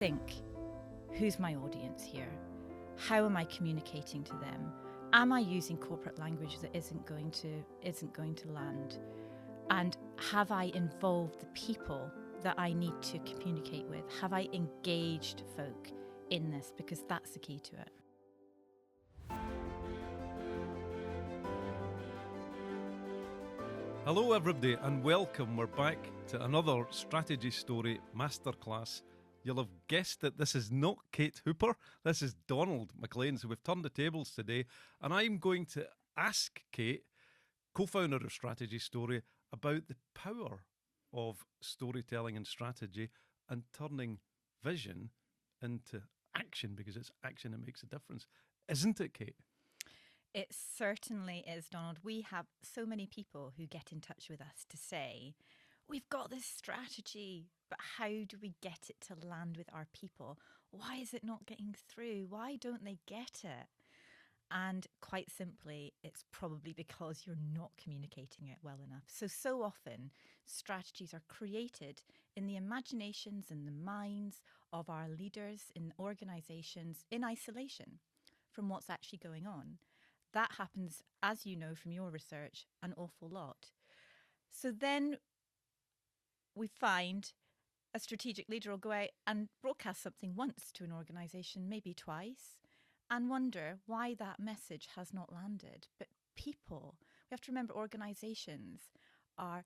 think, who's my audience here? How am I communicating to them? Am I using corporate language that isn't going to land? And have I involved the people that I need to communicate with? Have I engaged folk in this? Because that's the key to it. Hello everybody and welcome. We're back to another Strategy Story Masterclass. You'll have guessed that this is not Kate Hooper, this is Donald McLean. So we've turned the tables today and I'm going to ask Kate, co-founder of Strategy Story, about the power of storytelling and strategy and turning vision into action, because it's action that makes a difference. Isn't it, Kate? It certainly is, Donald. We have so many people who get in touch with us to say, we've got this strategy, but how do we get it to land with our people? Why is it not getting through? Why don't they get it? And quite simply, it's probably because you're not communicating it well enough. So often strategies are created in the imaginations and the minds of our leaders in organizations in isolation from what's actually going on. That happens, as you know from your research, an awful lot. So then we find a strategic leader will go out and broadcast something once to an organisation, maybe twice, and wonder why that message has not landed. But people, we have to remember organisations are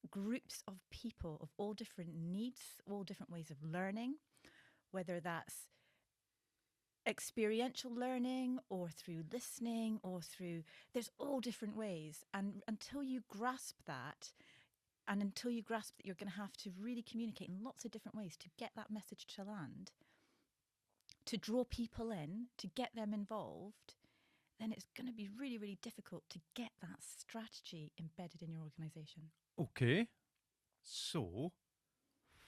groups of people of all different needs, all different ways of learning, whether that's experiential learning or through listening or through, there's all different ways. And until you grasp that, and until you grasp that you're going to have to really communicate in lots of different ways to get that message to land, to draw people in, to get them involved, then it's going to be really, really difficult to get that strategy embedded in your organisation. Okay, so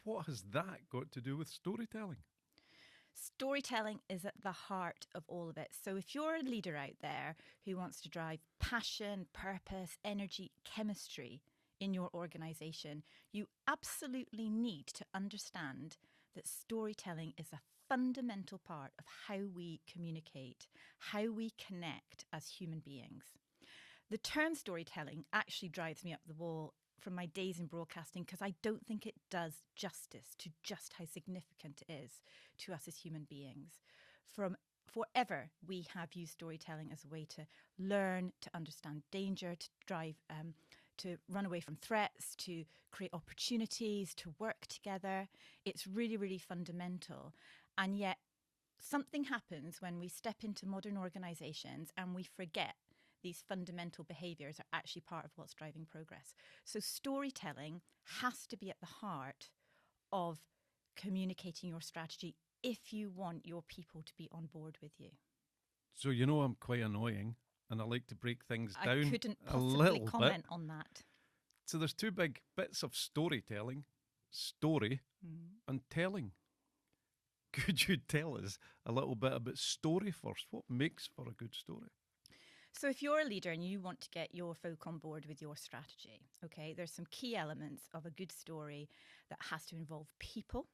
what has that got to do with storytelling? Storytelling is at the heart of all of it. So if you're a leader out there who wants to drive passion, purpose, energy, chemistry in your organisation, you absolutely need to understand that storytelling is a fundamental part of how we communicate, how we connect as human beings. The term storytelling actually drives me up the wall from my days in broadcasting, because I don't think it does justice to just how significant it is to us as human beings. From forever, we have used storytelling as a way to learn, to understand danger, to drive, to run away from threats, to create opportunities, to work together. It's really, really fundamental. And yet something happens when we step into modern organizations and we forget these fundamental behaviors are actually part of what's driving progress. So storytelling has to be at the heart of communicating your strategy if you want your people to be on board with you. So you know I'm quite annoying and I like to break things down I couldn't a possibly little comment bit. on that. So there's two big bits of storytelling, story and telling. Could you tell us a little bit about story first? What makes for a good story? So if you're a leader and you want to get your folk on board with your strategy, okay, there's some key elements of a good story that has to involve people.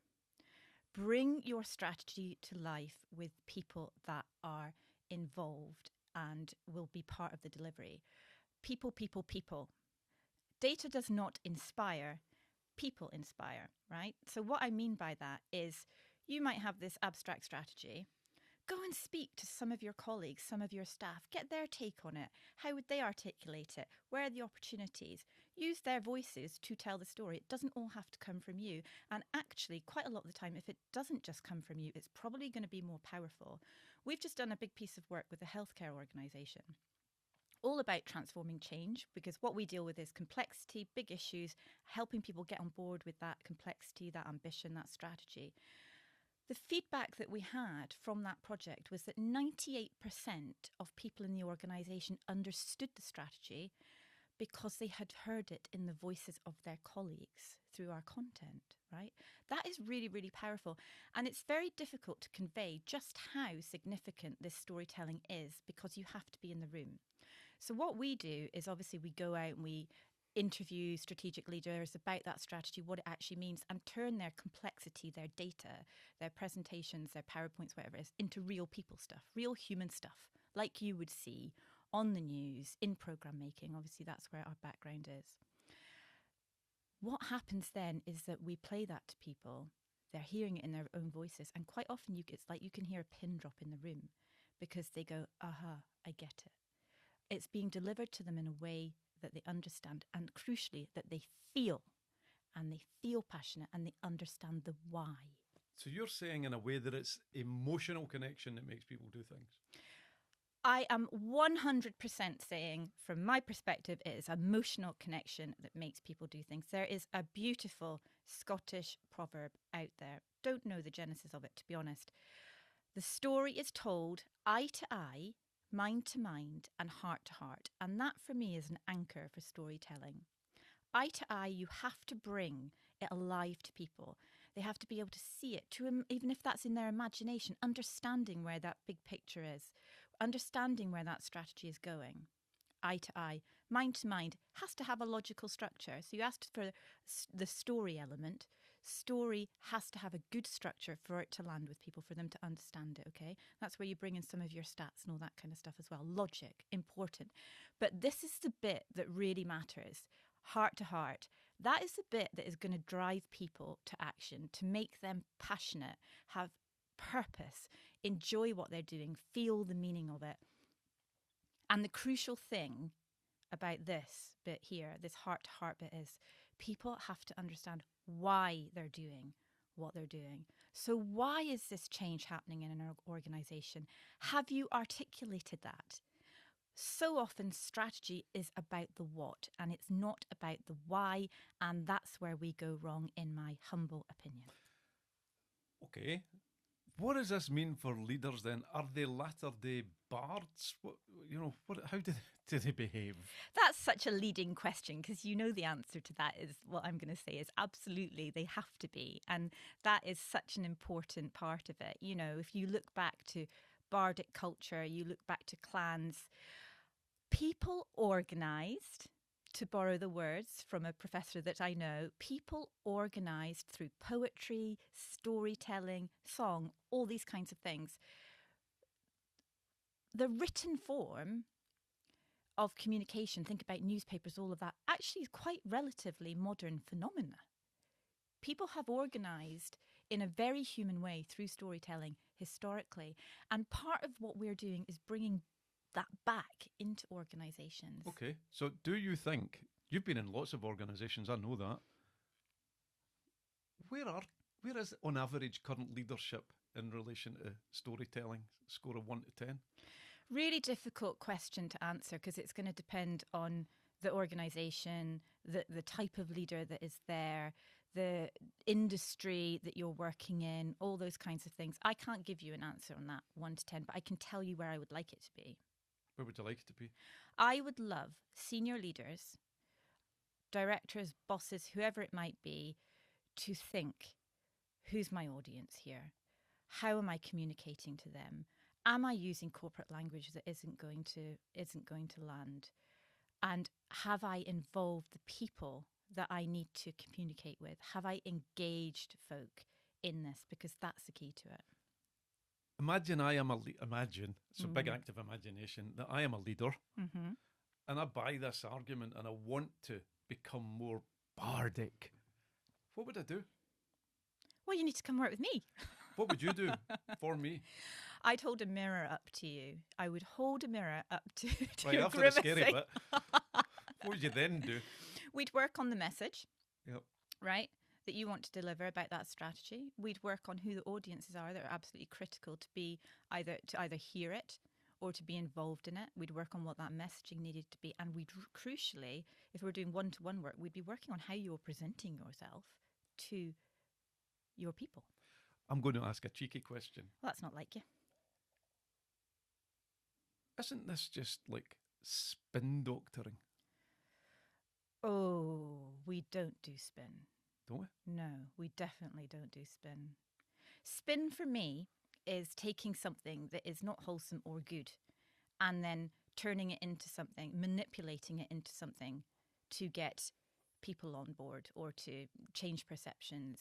Bring your strategy to life with people that are involved and will be part of the delivery. People, people, people. Data does not inspire, people inspire, right? So what I mean by that is you might have this abstract strategy. Go and speak to some of your colleagues, some of your staff, get their take on it. How would they articulate it? Where are the opportunities? Use their voices to tell the story. It doesn't all have to come from you. And actually, quite a lot of the time, if it doesn't just come from you, it's probably going to be more powerful. We've just done a big piece of work with a healthcare organisation, all about transforming change, because what we deal with is complexity, big issues, helping people get on board with that complexity, that ambition, that strategy. The feedback that we had from that project was that 98% of people in the organisation understood the strategy because they had heard it in the voices of their colleagues through our content, right? That is really, really powerful. And it's very difficult to convey just how significant this storytelling is because you have to be in the room. So what we do is obviously we go out and we interview strategic leaders about that strategy, what it actually means, and turn their complexity, their data, their presentations, their PowerPoints, whatever it is, into real people stuff, real human stuff, like you would see on the news, in program making. Obviously, that's where our background is. What happens then is that we play that to people. They're hearing it in their own voices. And quite often it's like you can hear a pin drop in the room because they go, aha, I get it. It's being delivered to them in a way that they understand, and crucially, that they feel, and they feel passionate, and they understand the why. So you're saying in a way that it's emotional connection that makes people do things? I am 100% saying, from my perspective, it is emotional connection that makes people do things. There is a beautiful Scottish proverb out there. Don't know the genesis of it, to be honest. The story is told eye to eye, mind to mind, and heart to heart. And that, for me, is an anchor for storytelling. Eye to eye, you have to bring it alive to people. They have to be able to see it, even if that's in their imagination, understanding where that big picture is, understanding where that strategy is going. Eye to eye. Mind to mind has to have a logical structure. So you asked for the story element. Story has to have a good structure for it to land with people, for them to understand it, okay? That's where you bring in some of your stats and all that kind of stuff as well. Logic, important. But this is the bit that really matters. Heart to heart. That is the bit that is going to drive people to action, to make them passionate, have purpose, enjoy what they're doing, feel the meaning of it. And the crucial thing about this bit here, this heart-to-heart bit, is people have to understand why they're doing what they're doing. So why is this change happening in an organisation? Have you articulated that? So often strategy is about the what, and it's not about the why, and that's where we go wrong, in my humble opinion. Okay. What does this mean for leaders then? Are they latter-day bards? How do they behave? That's such a leading question, because you know the answer to that is, what I'm going to say is absolutely they have to be. And that is such an important part of it. You know, if you look back to bardic culture, you look back to clans, people organised, to borrow the words from a professor that I know, people organised through poetry, storytelling, song, all these kinds of things. The written form of communication, think about newspapers, all of that, actually is quite relatively modern phenomena. People have organised in a very human way through storytelling historically. And part of what we're doing is bringing that back into organisations. Okay, so do you think, you've been in lots of organisations, I know that, where is on average current leadership in relation to storytelling, score of 1 to 10? Really difficult question to answer, because it's going to depend on the organisation, the type of leader that is there, the industry that you're working in, all those kinds of things. I can't give you an answer on that 1 to 10, but I can tell you where I would like it to be. Where would you like it to be? I would love senior leaders, directors, bosses, whoever it might be, to think, who's my audience here? How am I communicating to them? Am I using corporate language that isn't going to land? And have I involved the people that I need to communicate with? Have I engaged folk in this? Because that's the key to it. Imagine I am imagine, it's a big act of imagination, that I am a leader, and I buy this argument and I want to become more bardic. What would I do? Well, you need to come work with me. What would you do for me? I'd hold a mirror up to you. I would hold a mirror up to Right, your after the grimacing. scary bit, what would you then do? We'd work on the message, Yep. right, that you want to deliver about that strategy. We'd work on who the audiences are that are absolutely critical to be either hear it or to be involved in it. We'd work on what that messaging needed to be. And we'd crucially, if we're doing one-to-one work, we'd be working on how you're presenting yourself to your people. I'm going to ask a cheeky question. Well, that's not like you. Isn't this just like spin doctoring? Oh, we don't do spin. Don't we? No, we definitely don't do spin. Spin for me is taking something that is not wholesome or good and then turning it into something, manipulating it into something to get people on board or to change perceptions.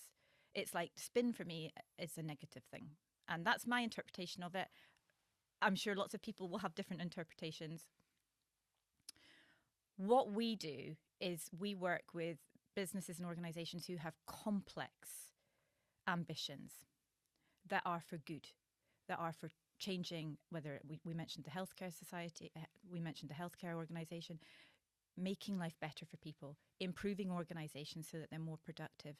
It's like spin for me is a negative thing. And that's my interpretation of it. I'm sure lots of people will have different interpretations. What we do is we work with businesses and organizations who have complex ambitions that are for good, that are for changing, whether we mentioned the healthcare society, we mentioned the healthcare organization, making life better for people, improving organizations so that they're more productive.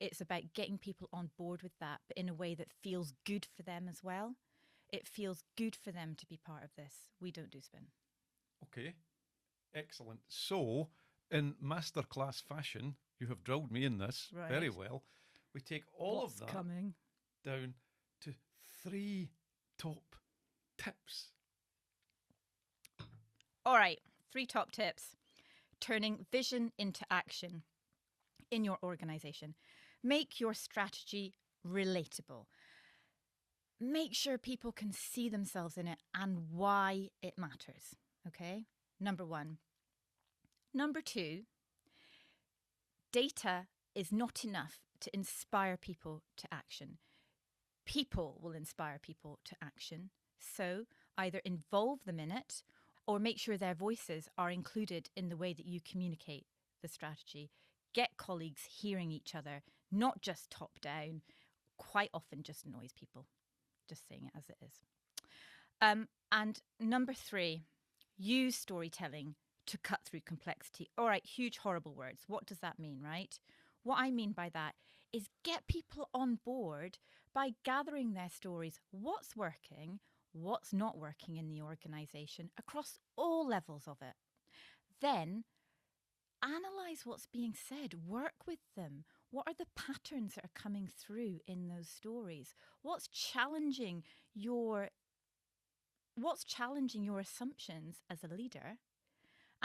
It's about getting people on board with that, but in a way that feels good for them as well. It feels good for them to be part of this. We don't do spin. Okay, excellent. So, in masterclass fashion, you have drilled me in this very well. We take all of that down to 3 top tips. All right, 3 top tips. Turning vision into action in your organization. Make your strategy relatable. Make sure people can see themselves in it and why it matters. Okay, number 1. Number 2, data is not enough to inspire people to action. People will inspire people to action. So either involve them in it or make sure their voices are included in the way that you communicate the strategy. Get colleagues hearing each other, not just top down, quite often just annoys people. Just saying it as it is. And number 3, use storytelling to cut through complexity. All right, huge, horrible words. What does that mean, right? What I mean by that is get people on board by gathering their stories. What's working, what's not working in the organisation across all levels of it. Then analyse what's being said. Work with them. What are the patterns that are coming through in those stories? What's challenging your assumptions as a leader?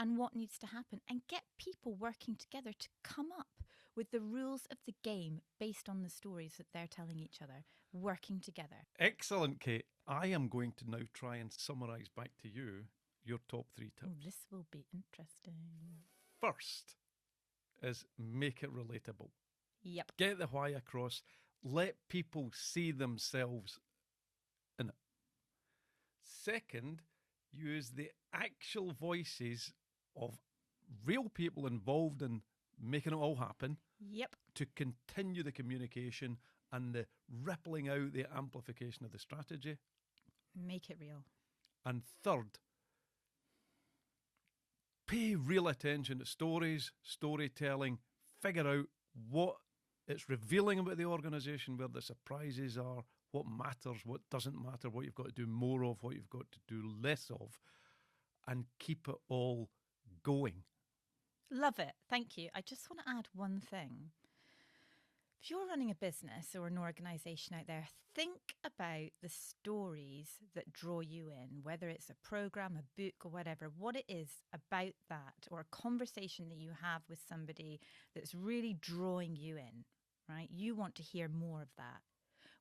And what needs to happen, and get people working together to come up with the rules of the game based on the stories that they're telling each other, working together. Excellent, Kate. I am going to now try and summarise back to you your top 3 tips. Oh, this will be interesting. First is make it relatable. Yep. Get the why across. Let people see themselves in it. Second, use the actual voices of real people involved in making it all happen. Yep. To continue the communication and the rippling out, the amplification of the strategy. Make it real. And third, pay real attention to stories, storytelling, figure out what it's revealing about the organisation, where the surprises are, what matters, what doesn't matter, what you've got to do more of, what you've got to do less of, and keep it all going. Love it. Thank you. I just want to add one thing. If you're running a business or an organisation out there, think about the stories that draw you in, whether it's a programme, a book or whatever, what it is about that, or a conversation that you have with somebody that's really drawing you in, right? You want to hear more of that.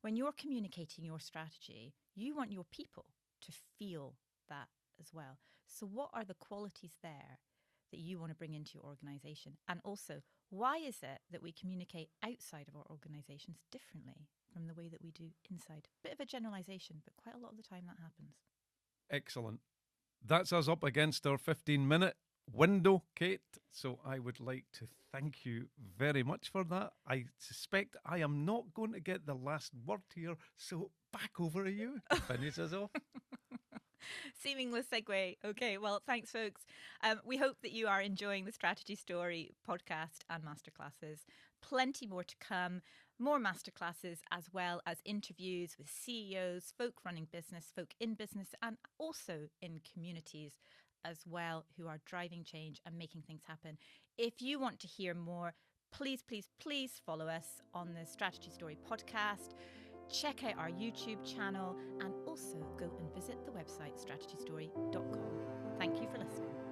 When you're communicating your strategy, you want your people to feel that as well. So what are the qualities there that you want to bring into your organisation? And also, why is it that we communicate outside of our organisations differently from the way that we do inside? Bit of a generalisation, but quite a lot of the time that happens. Excellent. That's us up against our 15-minute window, Kate. So I would like to thank you very much for that. I suspect I am not going to get the last word here, so back over to you to finish us off. Seamless segue. Okay, well, thanks, folks. We hope that you are enjoying the Strategy Story podcast and masterclasses. Plenty more to come, more masterclasses, as well as interviews with CEOs, folk running business, folk in business, and also in communities as well, who are driving change and making things happen. If you want to hear more, please, please, please follow us on the Strategy Story podcast. Check out our YouTube channel and also go and visit the website strategystory.com. Thank you for listening.